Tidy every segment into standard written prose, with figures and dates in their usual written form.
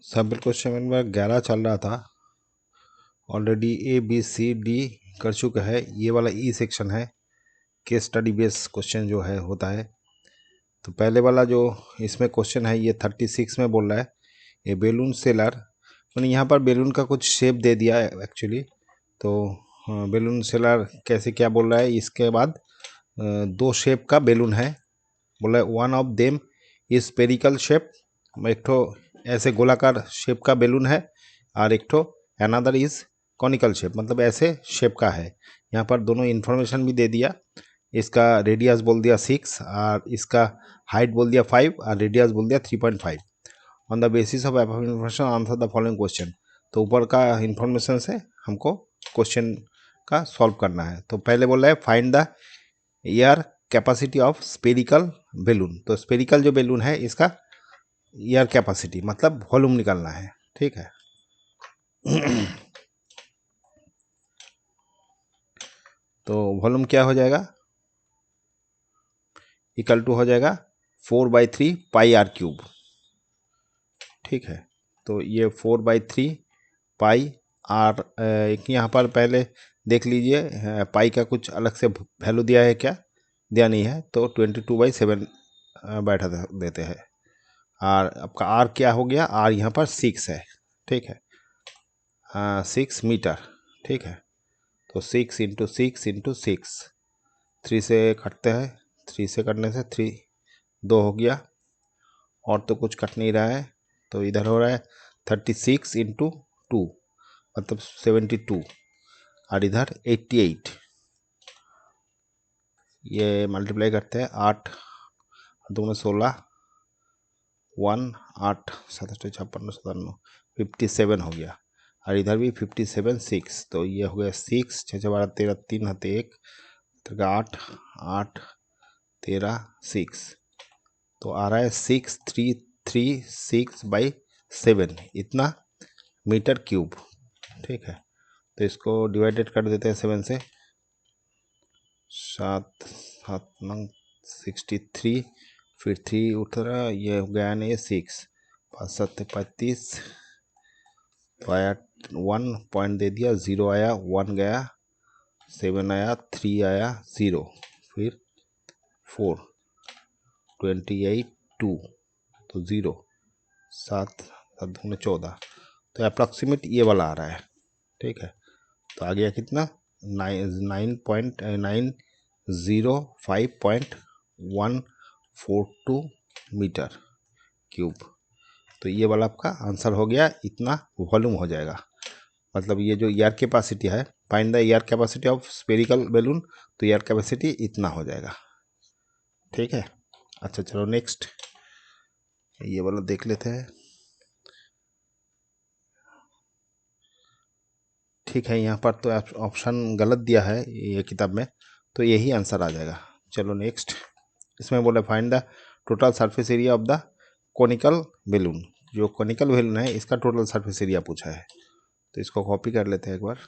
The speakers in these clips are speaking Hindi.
सैम्पल क्वेश्चन नंबर 11 चल रहा था ऑलरेडी। ABCD कर चुका है। ये वाला ई सेक्शन है, केस स्टडी बेस क्वेश्चन जो है होता है। तो पहले वाला जो इसमें क्वेश्चन है ये 36 में बोल रहा है ए बेलून सेलर। मैंने यहाँ पर बेलून का कुछ शेप दे दिया है एक्चुअली। तो बेलून सेलर कैसे क्या बोल रहा है, इसके बाद दो शेप का बेलून है। बोला है one of them is spherical shape, एक ठो ऐसे गोलाकार शेप का बेलून है और एक ठो अनदर इज कॉनिकल शेप, मतलब ऐसे शेप का है। यहाँ पर दोनों इन्फॉर्मेशन भी दे दिया। इसका रेडियस बोल दिया 6 और इसका हाइट बोल दिया 5 और रेडियस बोल दिया 3.5। On the basis of information answer the following question. तो ऊपर का इन्फॉर्मेशन से हमको क्वेश्चन का सॉल्व करना है। तो पहले बोल रहा है find the air capacity of spherical balloon. तो स्पेरिकल जो बेलून है इसका एयर कैपेसिटी मतलब वॉल्यूम निकालना है, ठीक है। तो वॉल्यूम क्या हो जाएगा, इक्वल टू हो जाएगा 4/3 पाई आर क्यूब, ठीक है। तो ये 4/3 पाई आर, एक यहाँ पर पहले देख लीजिए पाई का कुछ अलग से वैल्यू दिया है क्या, दिया नहीं है। तो 22/7 बैठा देते हैं। और आपका आर क्या हो गया, आर यहाँ पर 6 है, ठीक है, 6 मीटर, ठीक है। तो 6 × 6 × 6, 3 से कटते हैं, 3 से कटने से 3 2 हो गया, और तो कुछ कट नहीं रहा है। तो इधर हो रहा है 36 × 2 मतलब 72, और इधर 88। ये मल्टीप्लाई करते हैं, 8 2 में 16, 1 8 7 8 56 57, 57 हो गया। और इधर भी 57 6, तो ये हो गया 6 6 12 13 3 हाथे 1 8 8 13 6। तो आ रहा है 6336/7 इतना मीटर क्यूब, ठीक है। तो इसको डिवाइडेड कर देते हैं 7 से, 7 7 9 63, फिर 3 उठ रहा, ये हो गया नहीं 6 5 7 35। तो आया 1 पॉइंट दे दिया, 0 आया, 1 गया, 7 आया, 3 आया, 0, फिर 4 28 2, तो 0 7 7 2 14। तो अप्रॉक्सीमेट ये वाला आ रहा है, ठीक है। तो आ गया कितना 9.905.142 मीटर क्यूब। तो ये वाला आपका आंसर हो गया, इतना वॉल्यूम हो जाएगा। मतलब ये जो एयर कैपेसिटी है, find the air capacity of spherical balloon, तो एयर कैपेसिटी इतना हो जाएगा, ठीक है। अच्छा चलो नेक्स्ट ये वाला देख लेते हैं, ठीक है। यहाँ पर तो ऑप्शन गलत दिया है ये किताब में, तो यही आंसर आ जाएगा। चलो नेक्स्ट, इसमें बोले find the total surface area of the conical balloon. जो कोनिकल बैलून है इसका टोटल सरफेस एरिया पूछा है। तो इसको कॉपी कर लेते हैं एक बार।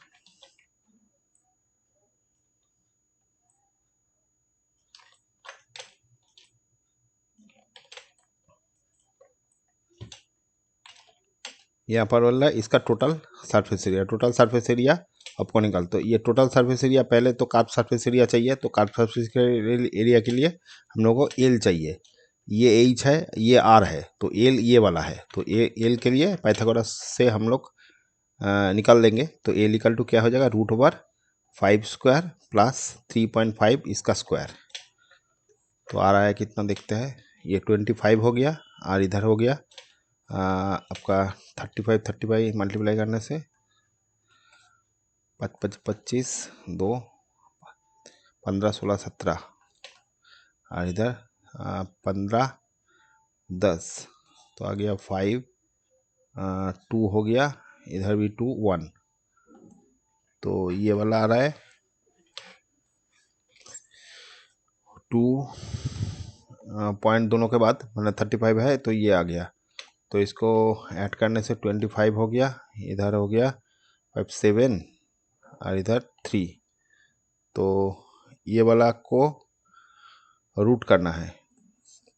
यहाँ पर बोल रहा है इसका total surface area of conical. तो ये टोटल सरफेस एरिया, पहले तो कार्व सरफेस एरिया चाहिए। तो कार्व सरफेस एरिया के लिए हम लोगों को एल चाहिए, ये एच है, ये आर है, तो एल ये वाला है। तो एल के लिए पाइथागोरस से हम लोग निकाल लेंगे। तो एल इक्वल टू क्या हो जाएगा, √5² प्लस 3.5 इसका स्क्वायर। तो आ रहा है कितना देखते हैं, ये 25 हो गया, और इधर हो गया आपका 35 मल्टीप्लाई करने से 5 25 2 15 16 17, और इधर 15 10, तो आ गया 5 2 हो गया, इधर भी 2 1। तो ये वाला आ रहा है 2 पॉइंट दोनों के बाद, मतलब 35 है, तो ये आ गया। तो इसको ऐड करने से 25 हो गया, इधर हो गया 5 7, और इधर 3। तो ये वाला को रूट करना है।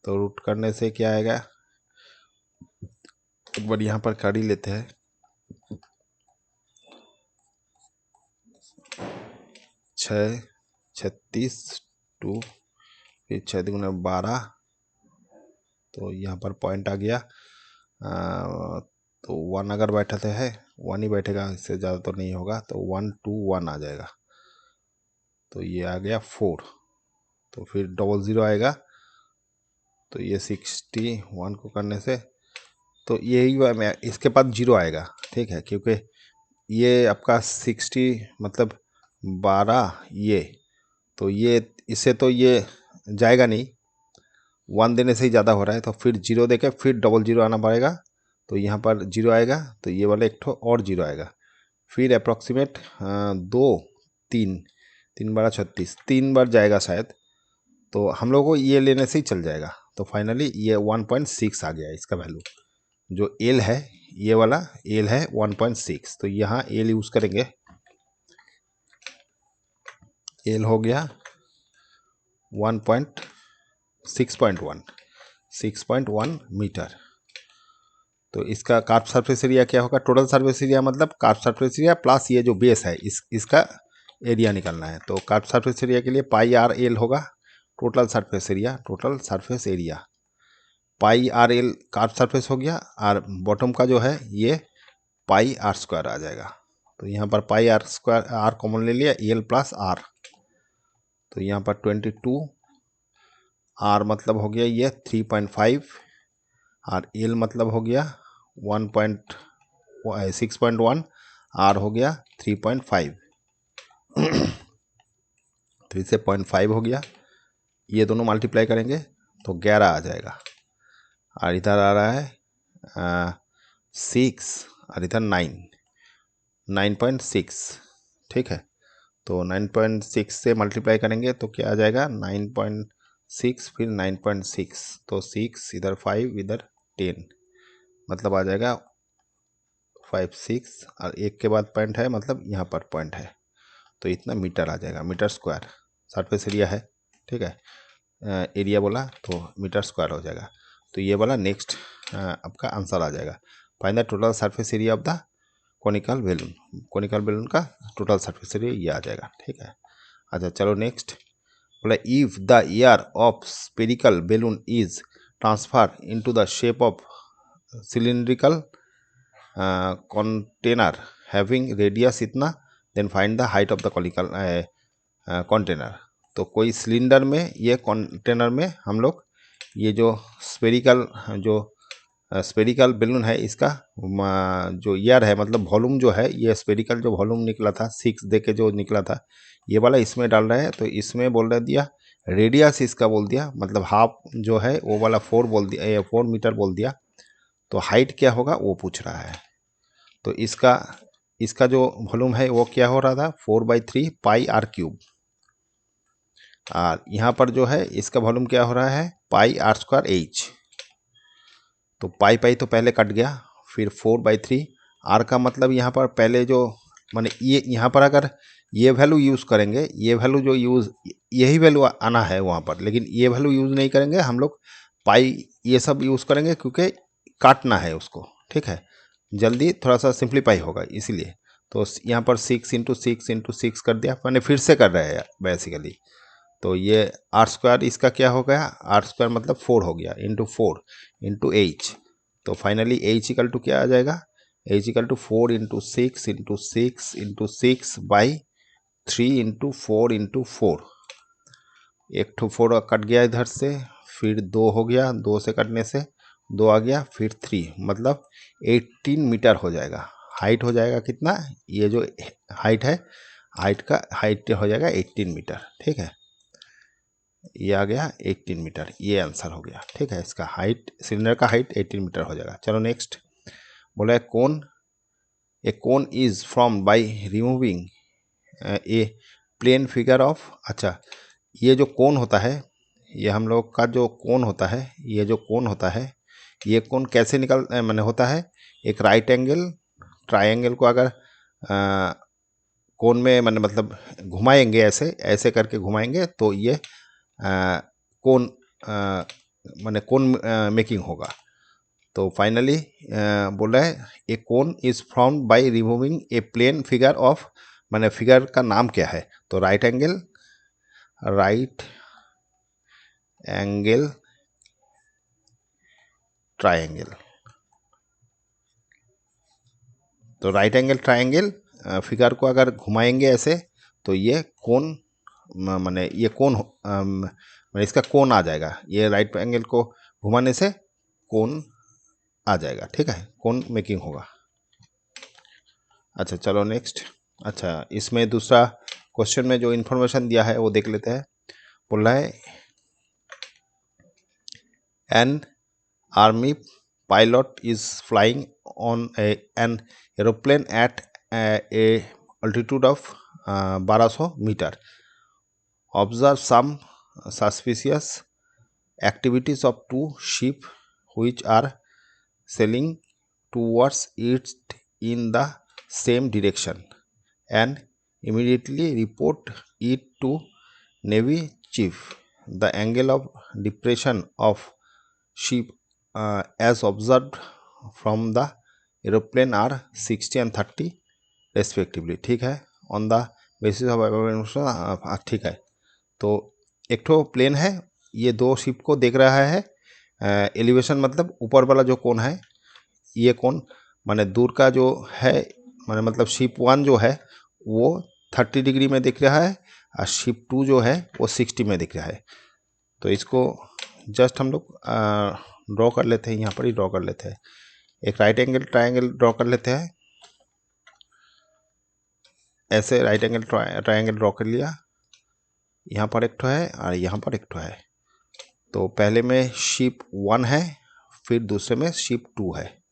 तो रूट करने से क्या आएगा, एक बार यहाँ पर कर ही लेते हैं। 6 36 2 फिर 6 दूना 12, तो यहाँ पर पॉइंट आ गया। तो 1 अगर बैठाते हैं, 1 ही बैठेगा, इससे ज़्यादा तो नहीं होगा, तो 1 2 1 आ जाएगा। तो ये आ गया 4, तो फिर 00 आएगा, तो ये 61 को करने से तो यही इसके बाद 0 आएगा, ठीक है, क्योंकि ये आपका 60 मतलब 12 ये, तो ये इससे तो ये जाएगा नहीं, 1 देने से ही ज़्यादा हो रहा है, तो फिर 0 देके फिर 00 आना पड़ेगा, तो यहाँ पर 0 आएगा, तो ये वाला एक ठो और 0 आएगा, फिर अप्रॉक्सीमेट 2 3 3 12 36 3 बार जाएगा शायद, तो हम लोग को ये लेने से ही चल जाएगा। तो फाइनली ये 1.6 आ गया इसका वैल्यू, जो एल है, ये वाला एल है 1.6, तो यहाँ एल यूज़ करेंगे। एल हो गया 6.1 मीटर। तो इसका कार्ब सरफेस एरिया क्या होगा? टोटल सरफेस एरिया मतलब कार्ब सरफेस एरिया प्लस ये जो बेस है इसका एरिया निकालना है। तो कार्ब सरफेस एरिया के लिए पाई आर एल होगा total surface area pi R L carb surface हो गया, और बॉटम का जो है ये पाई आर स्क्वायर आ जाएगा। तो यहाँ पर पाई आर स्क्वायर आर कॉमन ले लिया, एल प्लस आर, तो यहाँ पर 22 आर मतलब हो गया ये 3.5, और एल मतलब हो गया 6.1, आर हो गया 3.5 3 से 0.5 हो गया, ये दोनों मल्टीप्लाई करेंगे तो 11 आ जाएगा, और इधर आ रहा है 6 और इधर 9.6, ठीक है। तो 9.6 से मल्टीप्लाई करेंगे तो क्या आ जाएगा? 9.6 फिर 9.6, तो 6 इधर 5 इधर 10, मतलब आ जाएगा 5 6, और एक के बाद पॉइंट है, मतलब यहाँ पर पॉइंट है, तो इतना मीटर आ जाएगा, मीटर स्क्वायर सरफेस एरिया है, ठीक है। एरिया बोला तो मीटर स्क्वायर हो जाएगा। तो ये वाला नेक्स्ट आपका आंसर आ जाएगा। Find the total surface area of the conical balloon का टोटल सरफेस एरिया ये आ जाएगा, ठीक है। अच्छा चलो नेक्स्ट बोला, if the air of spherical balloon is transfer into the shape of cylindrical container having radius इतना, then find the height of the conical container. तो कोई सिलेंडर में, ये कंटेनर में हम लोग ये जो स्पेरिकल बैलून है, इसका जो एयर है मतलब वॉल्यूम जो है, ये स्पेरिकल जो वॉल्यूम निकला था 6 दे के जो निकला था, ये वाला इसमें डाल रहे हैं। तो इसमें बोल रहे दिया रेडियस इसका बोल दिया, मतलब हाफ जो है वो वाला 4 बोल दिया, 4 मीटर बोल दिया। तो हाइट क्या होगा वो पूछ रहा है। तो इसका जो वॉल्यूम है वो क्या हो रहा था? 4/3 पाई आर क्यूब, और यहाँ पर जो है इसका वॉल्यूम क्या हो रहा है? पाई आर स्क्वायर एच। तो पाई तो पहले कट गया, फिर 4/3 आर का मतलब यहाँ पर पहले जो माने ये यहाँ पर अगर ये वैल्यू यूज़ करेंगे, ये वैल्यू जो यही वैल्यू आना है वहाँ पर, लेकिन ये वैल्यू यूज़ नहीं करेंगे हम लोग, पाई ये सब यूज़ करेंगे क्योंकि काटना है उसको, ठीक है, जल्दी थोड़ा सा सिंप्लीफाई होगा इसीलिए। तो यहाँ पर 6 × 6 × 6 कर दिया, मैंने फिर से कर रहे हैं बेसिकली। तो ये आर स्क्वायर इसका क्या हो गया? आर स्क्वायर मतलब 4 हो गया, इंटू 4 इंटू एच। तो फाइनली एच इक्वल टू क्या आ जाएगा? H equal to 4 × 6 × 6 × 6/3 × 4 × 4। एक ठो 4 कट गया इधर से, फिर 2 हो गया, 2 से कटने से 2 आ गया, फिर 3, मतलब 18 मीटर हो जाएगा। हाइट हो जाएगा कितना? ये जो हाइट है, हाइट हो जाएगा 18 मीटर, ठीक है। ये आ गया 18 मीटर, ये आंसर हो गया, ठीक है। इसका हाइट, सिलेंडर का हाइट 18 मीटर हो जाएगा। चलो नेक्स्ट बोला, a cone is from by removing a plane figure of. अच्छा, ये जो कोन होता है, ये हम लोग का जो कोन होता है, ये जो कोन होता है, ये कोन कैसे मैंने होता है? एक राइट एंगल ट्राइंगल को अगर कोन में मैंने मतलब घुमाएंगे, ऐसे करके घुमाएंगे तो ये कोन माने कोन मेकिंग होगा। तो फाइनली बोल रहा है a cone is formed by removing a plane figure of, मैंने फिगर का नाम क्या है, तो राइट एंगल ट्रायंगल। तो राइट एंगल ट्रायंगल फिगर को अगर घुमाएंगे ऐसे तो ये कोन, माने ये कोन माने इसका कोन आ जाएगा, ये राइट एंगल को घुमाने से कोन आ जाएगा, ठीक है, कोन मेकिंग होगा। अच्छा चलो नेक्स्ट। अच्छा इसमें दूसरा क्वेश्चन में जो इन्फॉर्मेशन दिया है वो देख लेते हैं। बोल रहा है an army pilot is flying on an aeroplane at a altitude of 1200 metre, observe some suspicious activities of two sheep which are sailing towards it in the same direction and immediately report it to Navy chief. The angle of depression of sheep as observed from the aeroplane are 60 and 30 respectively, ठीक है, on the basis of ठीक है। तो एक ठो प्लेन है, ये दो शिप को देख रहा है, एलिवेशन मतलब ऊपर वाला जो कोण है, ये कोण माने दूर का जो है, माने मतलब शिप 1 जो है वो 30 डिग्री में दिख रहा है और शिप 2 जो है वो 60 में दिख रहा है। तो इसको जस्ट हम लोग ड्रॉ कर लेते हैं, यहाँ पर ही ड्रॉ कर लेते हैं। एक राइट एंगल ट्रायंगल ड्रॉ कर लेते हैं, ऐसे राइट एंगल ट्रायंगल ड्रॉ कर लिया, यहाँ पर एक ठो है और यहाँ पर एक ठो है। तो पहले में शिप 1 है, फिर दूसरे में शिप 2 है।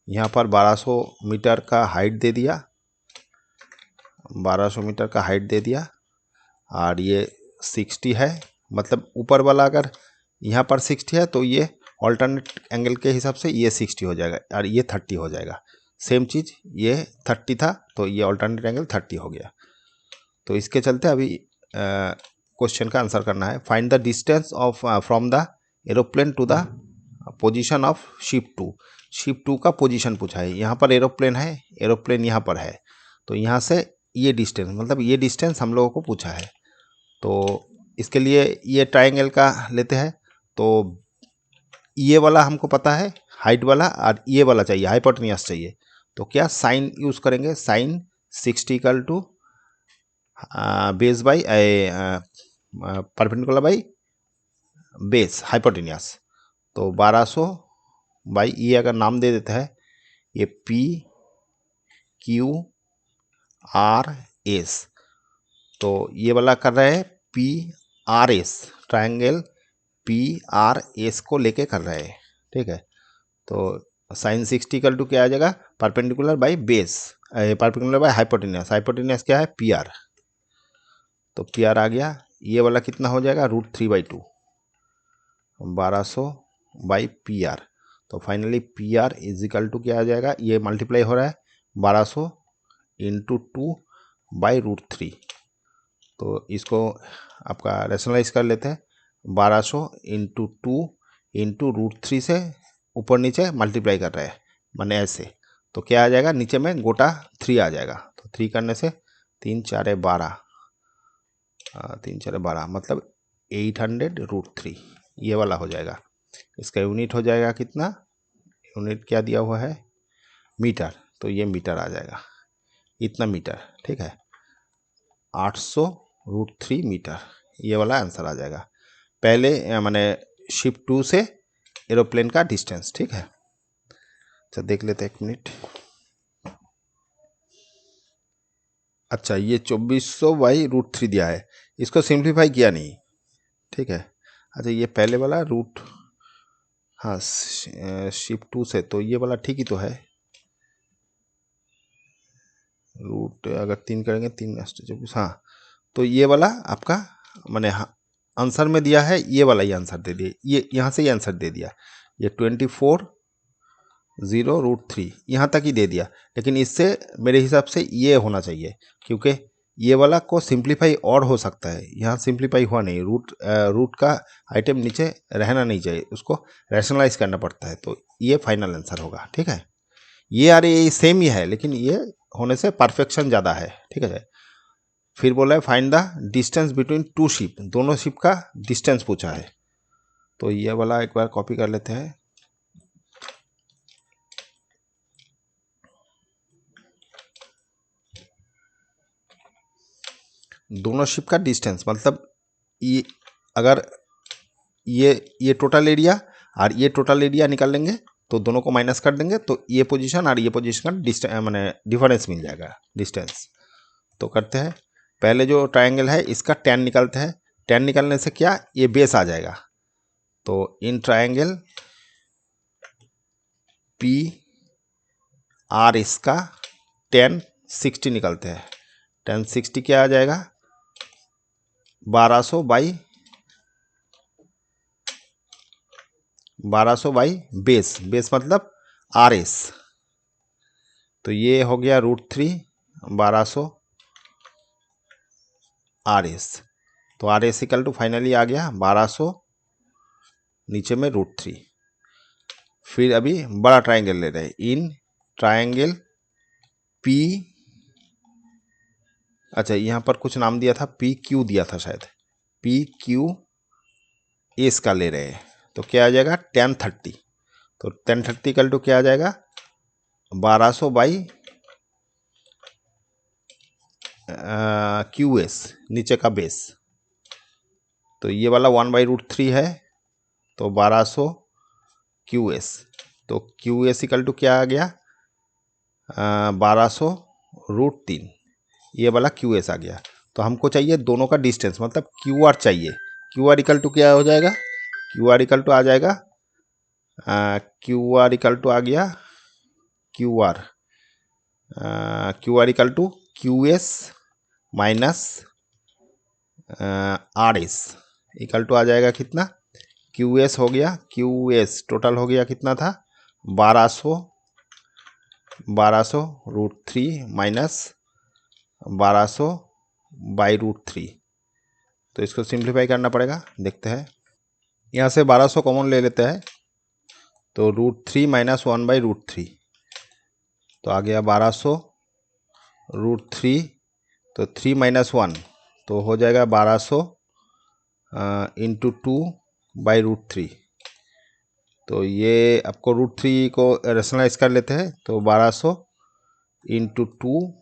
यहाँ पर 1200 मीटर का हाइट दे दिया, 1200 मीटर का हाइट दे दिया, और ये 60 है, मतलब ऊपर वाला अगर यहाँ पर 60 है तो ये ऑल्टरनेट एंगल के हिसाब से ये 60 हो जाएगा और ये 30 हो जाएगा। सेम चीज़ ये 30 था तो ये ऑल्टरनेट एंगल 30 हो गया। तो इसके चलते अभी क्वेश्चन का आंसर करना है। Find the distance of from the aeroplane to the position of ship 2। Ship 2 का पोजीशन पूछा है, यहाँ पर एरोप्लेन है, एरोप्लेन यहाँ पर है, तो यहाँ से ये डिस्टेंस, मतलब ये डिस्टेंस हम लोगों को पूछा है। तो इसके लिए ये ट्रायंगल का लेते हैं, तो ये वाला हमको पता है हाइट वाला, और ये वाला चाहिए हाइपोटेन्यूस चाहिए, तो क्या साइन यूज़ करेंगे, sine 60 equal to base by perpendicular by base hypotenuse. तो 1200 बाई ये अगर नाम दे देता है, ये पी क्यू आर एस, तो ये वाला कर रहे हैं P R S, triangle P R S को लेके कर रहे हैं, ठीक है। तो साइन 60 इक्वल टू क्या आ जाएगा, perpendicular by base, perpendicular by hypotenuse, hypotenuse क्या है पी आर, तो पी आर आ गया। ये वाला कितना हो जाएगा, √3/2, 1200 बाई पी आर। तो finally P R is equal to क्या आ जाएगा, ये मल्टीप्लाई हो रहा है 1200 इंटू 2 बाई √3। तो इसको आपका रेशनलाइज कर लेते हैं, 1200 इंटू 2 इंटू √3 से ऊपर नीचे मल्टीप्लाई कर रहे हैं, माने ऐसे, तो क्या आ जाएगा, नीचे में गोटा 3 आ जाएगा। तो 3 करने से 3 4 12, 3 4 12 मतलब 800√3, ये वाला हो जाएगा। इसका यूनिट हो जाएगा कितना, यूनिट क्या दिया हुआ है मीटर, तो ये मीटर आ जाएगा, इतना मीटर, ठीक है, 800√3 मीटर, ये वाला आंसर आ जाएगा। पहले माने शिप 2 से एरोप्लेन का डिस्टेंस, ठीक है। अच्छा देख लेते हैं, एक मिनट। अच्छा ये 2400 बाई √3 दिया है, इसको सिंप्लीफाई किया नहीं, ठीक है। अच्छा ये पहले वाला रूट, हाँ शिप 2 से, तो ये वाला ठीक ही तो है, रूट अगर 3 करेंगे 3 24, हाँ, तो ये वाला आपका मैंने आंसर में दिया है, ये वाला ही आंसर दे दिया, ये यहाँ से ही आंसर दे दिया, ये 24/0√3 यहाँ तक ही दे दिया, लेकिन इससे मेरे हिसाब से ये होना चाहिए, क्योंकि ये वाला को सिंप्लीफाई और हो सकता है, यहाँ सिंप्लीफाई हुआ नहीं, रूट का आइटम नीचे रहना नहीं चाहिए, उसको रैशनलाइज करना पड़ता है, तो ये फाइनल आंसर होगा। ठीक है, ये अरे ये सेम ही है लेकिन ये होने से परफेक्शन ज़्यादा है। ठीक है, फिर बोला है find the distance between two ship, दोनों शिप का डिस्टेंस पूछा है। तो ये वाला एक बार कॉपी कर लेते हैं। दोनों शिप का डिस्टेंस मतलब ये, अगर ये टोटल एरिया और ये टोटल एरिया निकाल लेंगे तो दोनों को माइनस कर देंगे, तो ये पोजीशन और ये पोजीशन का डिस्टेंस मैंने डिफरेंस मिल जाएगा, डिस्टेंस। तो करते हैं, पहले जो ट्रायंगल है इसका tan निकालते हैं। tan निकालने से क्या, ये बेस आ जाएगा। तो इन ट्रायंगल पी आर इसका tan 60 निकालते हैं। tan 60 क्या आ जाएगा, 1200 बाई 1200 बाई बेस, बेस मतलब आर एस। तो ये हो गया √3 1200 आर एस। तो R S equal to finally आ गया 1200 नीचे में √3। फिर अभी बड़ा ट्रायंगल ले रहे हैं, इन ट्रायंगल पी, अच्छा यहाँ पर कुछ नाम दिया था, पी क्यू दिया था शायद, पी क्यू एस का ले रहे हैं। तो क्या आ जाएगा tan 30। तो tan 30 इक्वल टू क्या आ जाएगा 1200 बाई क्यू एस, नीचे का बेस। तो ये वाला 1/√3 है, तो 1200 क्यू एस। तो क्यू एस इक्वल टू क्या आ गया 1200√3, ये वाला क्यू एस आ गया। तो हमको चाहिए दोनों का डिस्टेंस, मतलब क्यू आर चाहिए। क्यू आर इक्वल टू क्या हो जाएगा, क्यू आर इक्वल टू आ जाएगा क्यू आर इक्वल टू आ गया Q R equal to Q S minus R S equal to आ जाएगा कितना, क्यू एस हो गया, क्यू एस टोटल हो गया कितना था 1200 √3 माइनस 1200 बाई √3। तो इसको सिंप्लीफाई करना पड़ेगा, देखते हैं। यहाँ से 1200 कॉमन ले लेते हैं, तो √3 माइनस 1/√3, तो आ गया 1200 √3, तो 3 माइनस 1 तो हो जाएगा 1200 इंटू 2/√3। तो ये आपको √3 को रेशनलाइज कर लेते हैं, तो 1200 इंटू 2,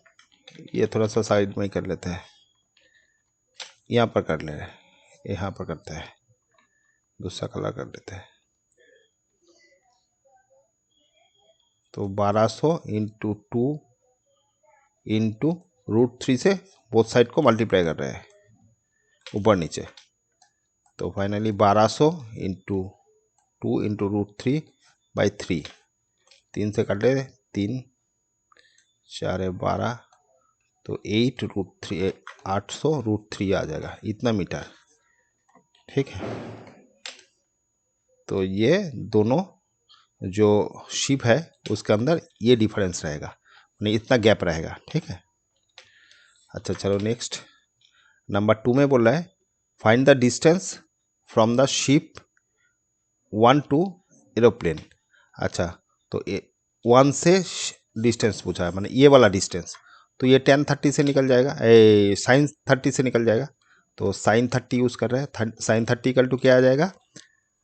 ये थोड़ा सा साइड में कर लेते हैं, यहाँ पर कर ले रहे हैं, यहाँ पर करते हैं, दूसरा कलर कर देते हैं। तो 1200 इंटू 2 इंटू √3 से बोथ साइड को मल्टीप्लाई कर रहे हैं ऊपर नीचे। तो फाइनली 1200 इंटू 2 इंटू √3/3, 3 से कट ले, 3 4 12, तो 8√3 800 √3 आ जाएगा, इतना मीटर। ठीक है, तो ये दोनों जो शिप है उसके अंदर ये डिफरेंस रहेगा, नहीं इतना गैप रहेगा। ठीक है, अच्छा चलो नेक्स्ट, नंबर 2 में बोल रहा है find the distance from the ship 1 to aeroplane. अच्छा, तो 1 से डिस्टेंस पूछा है, माने ये वाला डिस्टेंस, तो ये tan 30 से निकल जाएगा, sin 30 से निकल जाएगा। तो sin 30 यूज़ कर रहे हैं, sin 30 इक्वल टू क्या आ जाएगा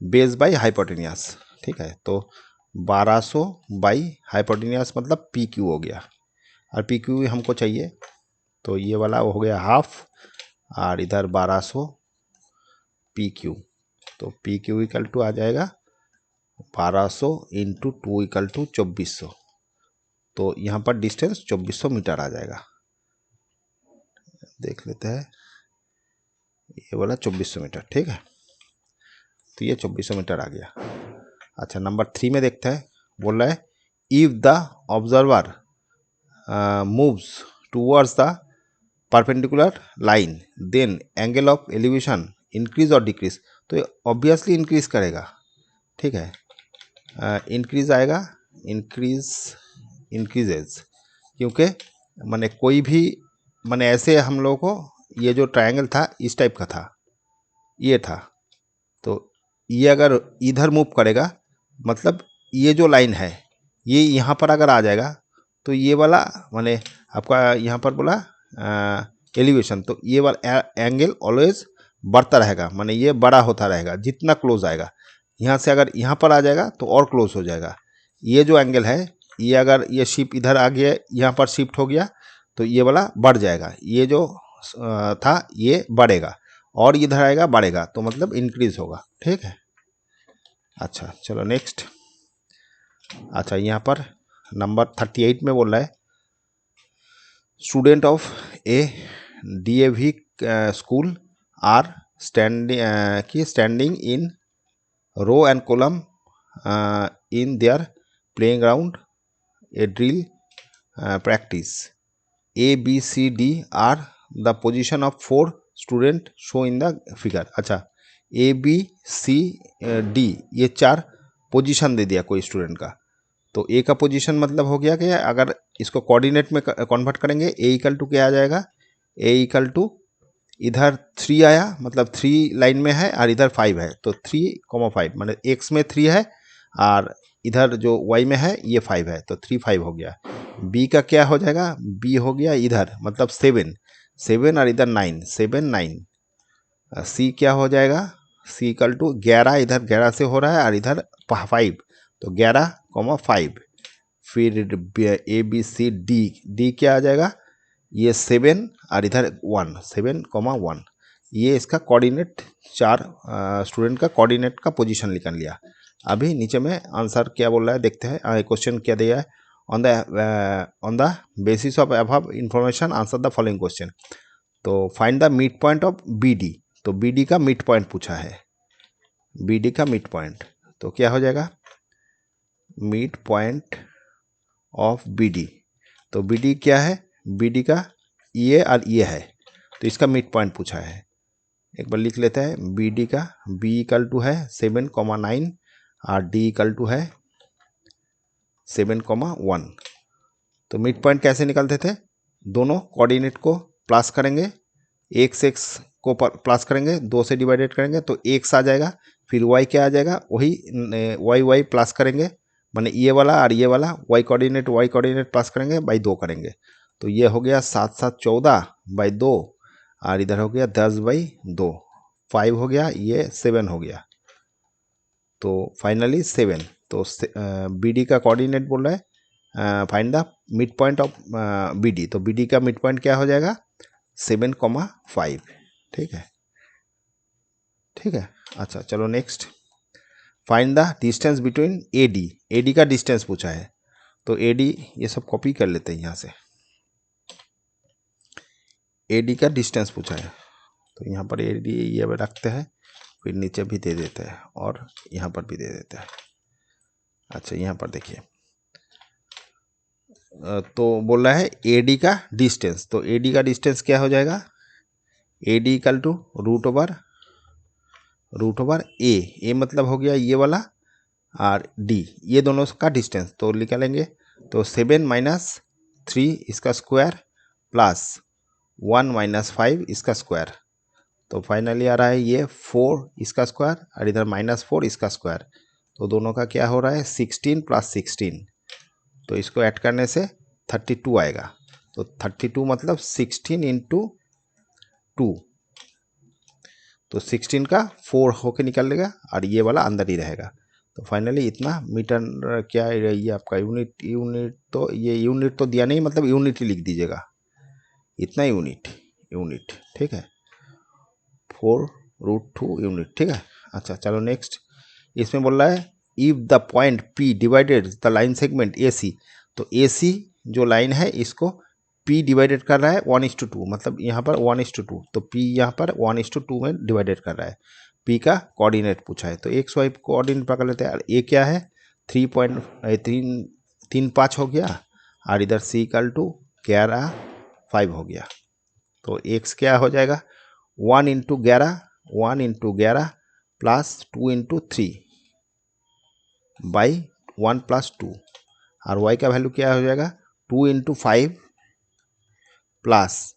बेस बाई हाइपोटेनियस। ठीक है, तो 1200 बाई हाइपोटेनियस मतलब पी क्यू हो गया, और पी क्यू हमको चाहिए, तो ये वाला हो गया हाफ, और इधर 1200 पी क्यू। तो पी क्यू इक्वल टू आ जाएगा 1200 इंटू 2 इक्वल टू 2400। तो यहाँ पर डिस्टेंस 2400 मीटर आ जाएगा। देख लेते हैं, ये वाला 2400 मीटर। ठीक है, तो ये 2400 मीटर आ गया। अच्छा, नंबर 3 में देखते हैं, बोल रहा है if the observer moves towards the perpendicular line then angle of elevation increase और डिक्रीज। तो ऑब्वियसली इंक्रीज करेगा। ठीक है, इंक्रीज आएगा, इंक्रीजेज, क्योंकि माने कोई भी मैंने ऐसे हम लोगों को ये जो ट्रायंगल था इस टाइप का था, ये था, तो ये अगर इधर मूव करेगा मतलब ये जो लाइन है ये यहाँ पर अगर आ जाएगा तो ये वाला माने आपका यहाँ पर बोला एलिवेशन, तो ये वाला एंगल ऑलवेज बढ़ता रहेगा, माने ये बड़ा होता रहेगा जितना क्लोज आएगा। यहाँ से अगर यहाँ पर आ जाएगा तो और क्लोज हो जाएगा। ये जो एंगल है ये अगर ये शिप इधर आ गया, यहाँ पर शिफ्ट हो गया तो ये वाला बढ़ जाएगा, ये जो था ये बढ़ेगा, और इधर आएगा बढ़ेगा, तो मतलब इंक्रीज होगा। ठीक है, अच्छा चलो नेक्स्ट। अच्छा यहाँ पर नंबर 38 में बोल रहा है student of a DAV school are standing in row and column in their playing ground a drill practice ABCD are the position of 4 student show in the figure. अच्छा ABCD ये 4 पोजीशन दे दिया कोई स्टूडेंट का, तो ए का पोजीशन मतलब हो गया कि अगर इसको कोऑर्डिनेट में कन्वर्ट करेंगे ए इक्वल टू क्या आ जाएगा, ए इक्वल टू इधर 3 आया मतलब 3 लाइन में है और इधर 5 है, तो 3,5 मतलब एक्स में 3 है और इधर जो वाई में है ये 5 है, तो 3 5 हो गया। बी का क्या हो जाएगा, बी हो गया इधर मतलब 7 और इधर 9 7 9। सी क्या हो जाएगा, सी इक्वल टू 11, इधर 11 से हो रहा है और इधर 5, तो 11,5। फिर ABCD डी क्या आ जाएगा, ये 7 और इधर 1 7,1। ये इसका कोऑर्डिनेट 4 स्टूडेंट का कोऑर्डिनेट का पोजीशन निकाल लिया। अभी नीचे में आंसर क्या बोल रहा है देखते हैं, क्वेश्चन क्या दिया है। On the basis of above information answer the following question. तो find the mid point of BD, तो BD का मिड पॉइंट पूछा है, BD का मिड पॉइंट, तो क्या हो जाएगा मिड पॉइंट ऑफ BD। तो BD क्या है, BD का ये और ये है, तो इसका मिड पॉइंट पूछा है। एक बार लिख लेते हैं, BD का B इक्वल टू है 7,9 और D इक्वल टू है 7,1। तो मिड पॉइंट कैसे निकालते थे, दोनों कोऑर्डिनेट को प्लस करेंगे, x को प्लस करेंगे, 2 से डिवाइडेड करेंगे तो x आ जाएगा, फिर y क्या आ जाएगा, वही y प्लस करेंगे, माने ये वाला और ये वाला y कोऑर्डिनेट प्लस करेंगे बाई 2 करेंगे, तो ये हो गया 7 7 14 बाई 2 और इधर हो गया 10 बाई 2, 5 हो गया, ये 7 हो गया, तो फाइनली 7। तो BD का कोऑर्डिनेट बोल रहा है find the mid point of BD, तो BD का मिड पॉइंट क्या हो जाएगा 7,5। ठीक है, ठीक है। अच्छा चलो next, find the distance between AD का डिस्टेंस पूछा है, तो AD ये सब कॉपी कर लेते हैं यहाँ से, AD का डिस्टेंस पूछा है, तो यहाँ पर AD ये रखते हैं, फिर नीचे भी दे देते हैं और यहाँ पर भी दे देते हैं। अच्छा यहाँ पर देखिए, तो बोल रहा है AD का डिस्टेंस, तो AD का डिस्टेंस क्या हो जाएगा, AD equal to root over A मतलब हो गया ये वाला और D ये दोनों का डिस्टेंस, तो निकालेंगे, तो 7 माइनस 3 इसका स्क्वायर प्लस 1 माइनस 5 इसका स्क्वायर, तो फाइनली आ रहा है ये 4 इसका स्क्वायर और इधर -4 इसका स्क्वायर, तो दोनों का क्या हो रहा है 16 + 16, तो इसको ऐड करने से 32 आएगा, तो 32 मतलब 16 × 2, तो 16 का 4 होके निकल लेगा और ये वाला अंदर ही रहेगा, तो फाइनली इतना मीटर क्या है ये आपका यूनिट तो ये यूनिट तो दिया नहीं, मतलब यूनिट ही लिख दीजिएगा, इतना यूनिट। ठीक है, 4√2 यूनिट। ठीक है, अच्छा चलो नेक्स्ट, इसमें बोल रहा है if the point P divided the line segment AC, तो AC जो लाइन है इसको P डिवाइडेड कर रहा है 1:2, मतलब यहाँ पर 1:2, तो P यहाँ पर 1:2 में डिवाइडेड कर रहा है। P का कोऑर्डिनेट पूछा है, तो एक्स वाई कोऑर्डिनेट पकड़ लेते हैं, A क्या है 3.35 हो गया और इधर C इक्वल टू 11.5 हो गया, तो x क्या हो जाएगा 1 × 11 प्लस 2 × 3 बाई 1 + 2, और y का वैल्यू क्या हो जाएगा 2 × 5 plus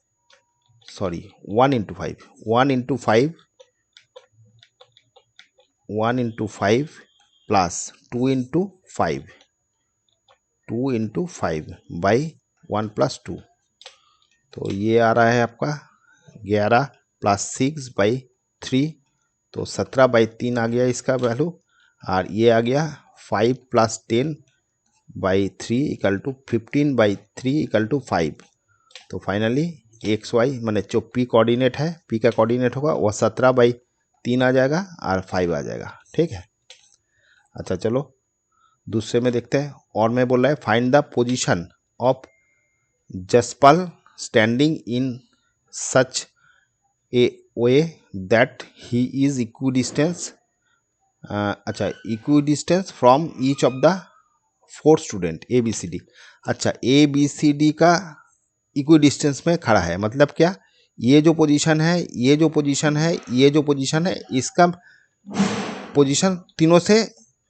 sorry 1 into 5, 1 into 5, 1 into 5 plus 2 into 5, 2 into 5 by 1 plus 2, तो ये आ रहा है आपका 11 प्लस 6 बाई 3, तो 17/3 आ गया इसका वैल्यू। और ये आ गया 5 plus 10 by 3 equal to 15/3 equal to 5। तो फाइनली एक्स वाई मैंने जो पी कोऑर्डिनेट है, पी का कोऑर्डिनेट होगा वह 17/3 आ जाएगा और 5 आ जाएगा। ठीक है, अच्छा चलो दूसरे में देखते हैं। और मैं बोल रहा है find the position of Jaspal standing in such a way that he is equidistance, अच्छा equidistance from each of the 4 student A B C D. अच्छा ए बी सी डी का इक्विडिस्टेंस में खड़ा है, मतलब क्या, ये जो पोजीशन है, ये जो पोजीशन है, ये जो पोजीशन है, इसका पोजीशन तीनों से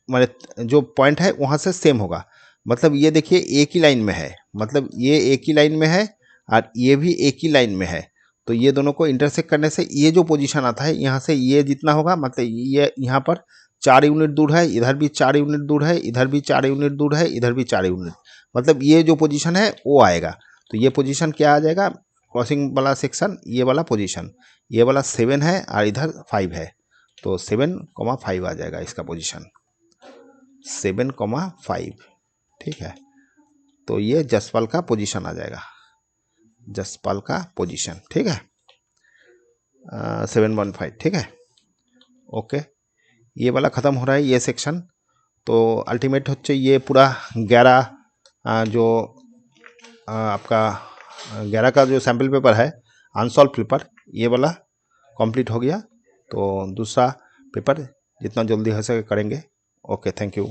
मतलब जो पॉइंट है वहाँ से सेम होगा। मतलब ये देखिए एक ही लाइन में है, मतलब ये एक ही लाइन में है और ये भी एक ही लाइन में है। तो ये दोनों को इंटरसेक्ट करने से ये जो पोजीशन आता है यहाँ से ये जितना होगा, मतलब ये यहाँ पर 4 यूनिट दूर है, इधर भी 4 यूनिट दूर है, इधर भी 4 यूनिट दूर है, इधर भी 4 यूनिट, मतलब ये जो पोजीशन है वो आएगा। तो ये पोजीशन क्या आ जाएगा, क्रॉसिंग वाला सेक्शन, ये वाला पोजीशन, ये वाला 7 है और इधर 5 है, तो 7,5 आ जाएगा इसका पोजीशन, 7,5। ठीक है, तो ये जसपाल का पोजीशन आ जाएगा, जसपाल का पोजीशन। ठीक है, 715। ठीक है, ओके, ये वाला ख़त्म हो रहा है ये सेक्शन। तो अल्टीमेट হচ্ছে ये पूरा 11 जो आपका 11 का जो सैम्पल पेपर है अनसॉल्व पेपर, ये वाला कंप्लीट हो गया। तो दूसरा पेपर जितना जल्दी हो सके करेंगे। Okay, thank you.